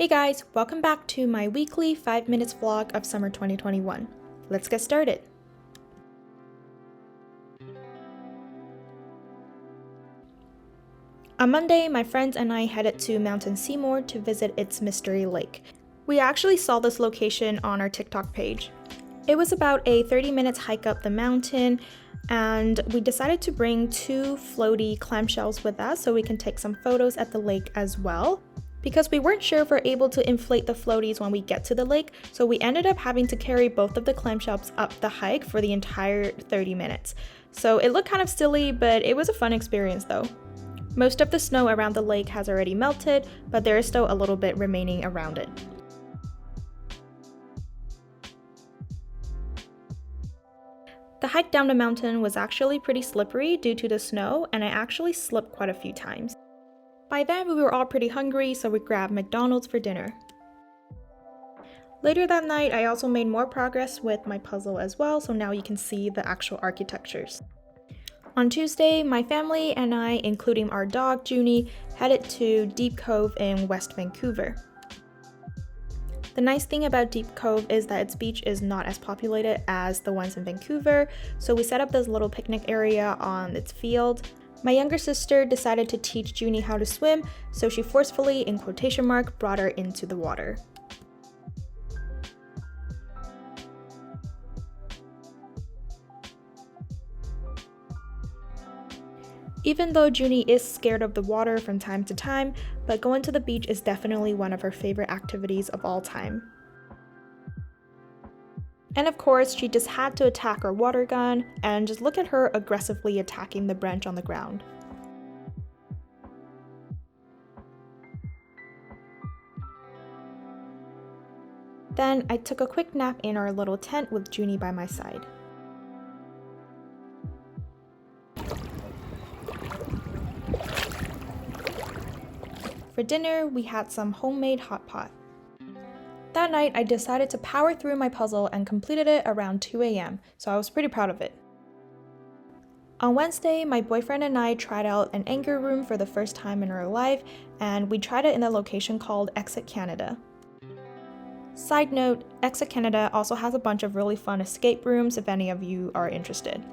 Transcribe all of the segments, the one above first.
Hey guys, welcome back to my weekly 5 minutes vlog of summer 2021. Let's get started. On Monday, my friends and I headed to Mountain Seymour to visit its mystery lake. We actually saw this location on our TikTok page. It was about a 30 minutes hike up the mountain, and we decided to bring 2 floaty clamshells with us so we can take some photos at the lake as well. Because we weren't sure if we're able to inflate the floaties when we get to the lake, so we ended up having to carry both of the clamshells up the hike for the entire 30 minutes. So it looked kind of silly, but it was a fun experience though. Most of the snow around the lake has already melted, but there is still a little bit remaining around it. The hike down the mountain was actually pretty slippery due to the snow, and I actually slipped quite a few times. By then, we were all pretty hungry, so we grabbed McDonald's for dinner. Later that night, I also made more progress with my puzzle as well, so now you can see the actual architectures. On Tuesday, my family and I, including our dog Judy, headed to Deep Cove in West Vancouver. The nice thing about Deep Cove is that its beach is not as populated as the ones in Vancouver, so we set up this little picnic area on its field. My younger sister decided to teach Judy how to swim, so she forcefully, in quotation mark, brought her into the water. Even though Judy is scared of the water from time to time, but going to the beach is definitely one of her favorite activities of all time. And of course, she just had to attack her water gun, and just look at her aggressively attacking the branch on the ground. Then I took a quick nap in our little tent with Judy by my side. For dinner, we had some homemade hot pot. That night, I decided to power through my puzzle and completed it around 2 a.m., so I was pretty proud of it. On Wednesday, my boyfriend and I tried out an anger room for the first time in our life, and we tried it in a location called Exit Canada. Side note, Exit Canada also has a bunch of really fun escape rooms if any of you are interested.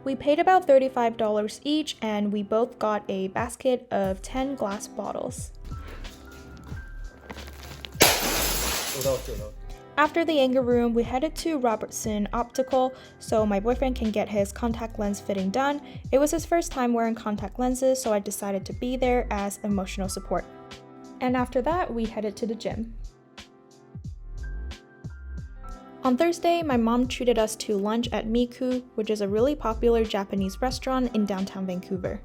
We paid about $35 each, and we both got a basket of 10 glass bottles. After the anger room, we headed to Robertson Optical so my boyfriend can get his contact lens fitting done. It was his first time wearing contact lenses, so I decided to be there as emotional support. And after that, we headed to the gym. On Thursday, my mom treated us to lunch at Miku, which is a really popular Japanese restaurant in downtown Vancouver.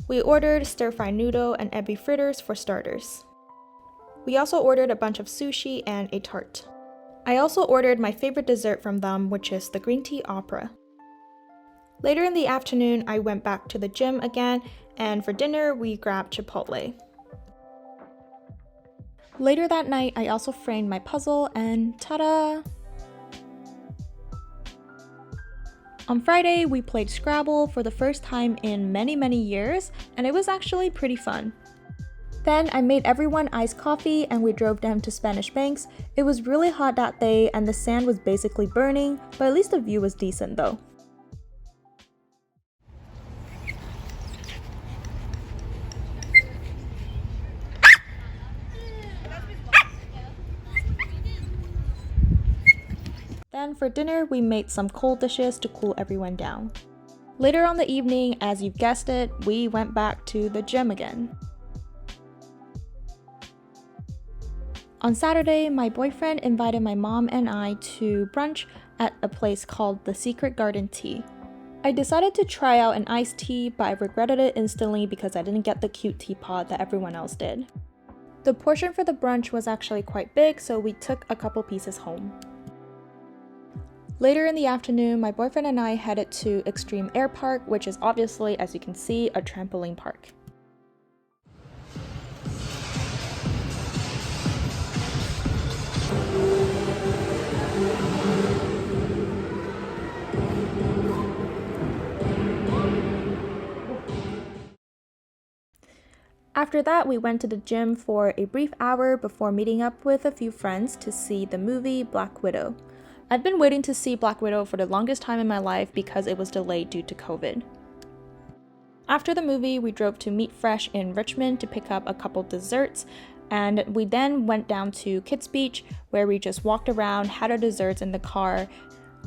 We ordered stir-fry noodle and ebi fritters for starters. We also ordered a bunch of sushi and a tart. I also ordered my favorite dessert from them, which is the green tea opera. Later in the afternoon, I went back to the gym again, and for dinner, we grabbed Chipotle. Later that night, I also framed my puzzle, and ta-da! On Friday, we played Scrabble for the first time in many years, and it was actually pretty fun. Then I made everyone iced coffee and we drove down to Spanish Banks. It was really hot that day and the sand was basically burning, but at least the view was decent though. Then for dinner, we made some cold dishes to cool everyone down. Later on the evening, as you've guessed it, we went back to the gym again. On Saturday, my boyfriend invited my mom and I to brunch at a place called the Secret Garden Tea. I decided to try out an iced tea, but I regretted it instantly because I didn't get the cute teapot that everyone else did. The portion for the brunch was actually quite big, so we took a couple pieces home. Later in the afternoon, my boyfriend and I headed to Extreme Air Park, which is obviously, as you can see, a trampoline park. After that, we went to the gym for a brief hour before meeting up with a few friends to see the movie Black Widow. I've been waiting to see Black Widow for the longest time in my life because it was delayed due to COVID. After the movie, we drove to Meat Fresh in Richmond to pick up a couple desserts, and we then went down to Kids Beach where we just walked around, had our desserts in the car.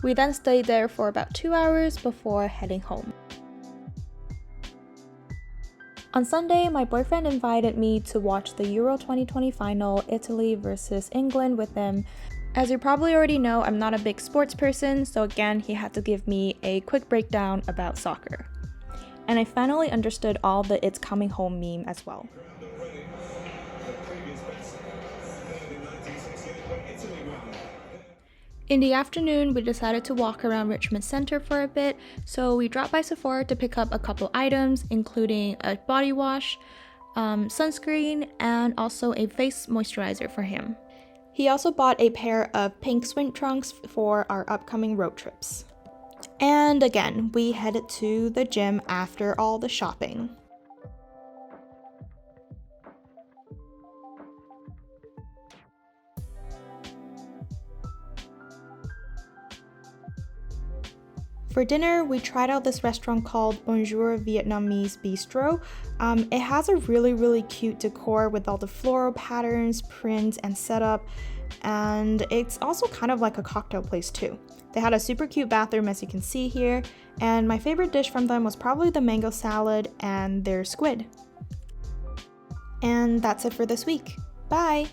We then stayed there for about 2 hours before heading home. On Sunday, my boyfriend invited me to watch the Euro 2020 final, Italy versus England, with him. As you probably already know, I'm not a big sports person, so again, he had to give me a quick breakdown about soccer. And I finally understood all the "It's Coming Home" meme as well. In the afternoon, we decided to walk around Richmond Center for a bit, so we dropped by Sephora to pick up a couple items, including a body wash, sunscreen, and also a face moisturizer for him. He also bought a pair of pink swim trunks for our upcoming road trips. And again, we headed to the gym after all the shopping. For dinner, we tried out this restaurant called Bonjour Vietnamese Bistro. It has a really cute decor with all the floral patterns, prints, and setup, and it's also kind of like a cocktail place too. They had a super cute bathroom, as you can see here, and my favorite dish from them was probably the mango salad and their squid. And that's it for this week. Bye!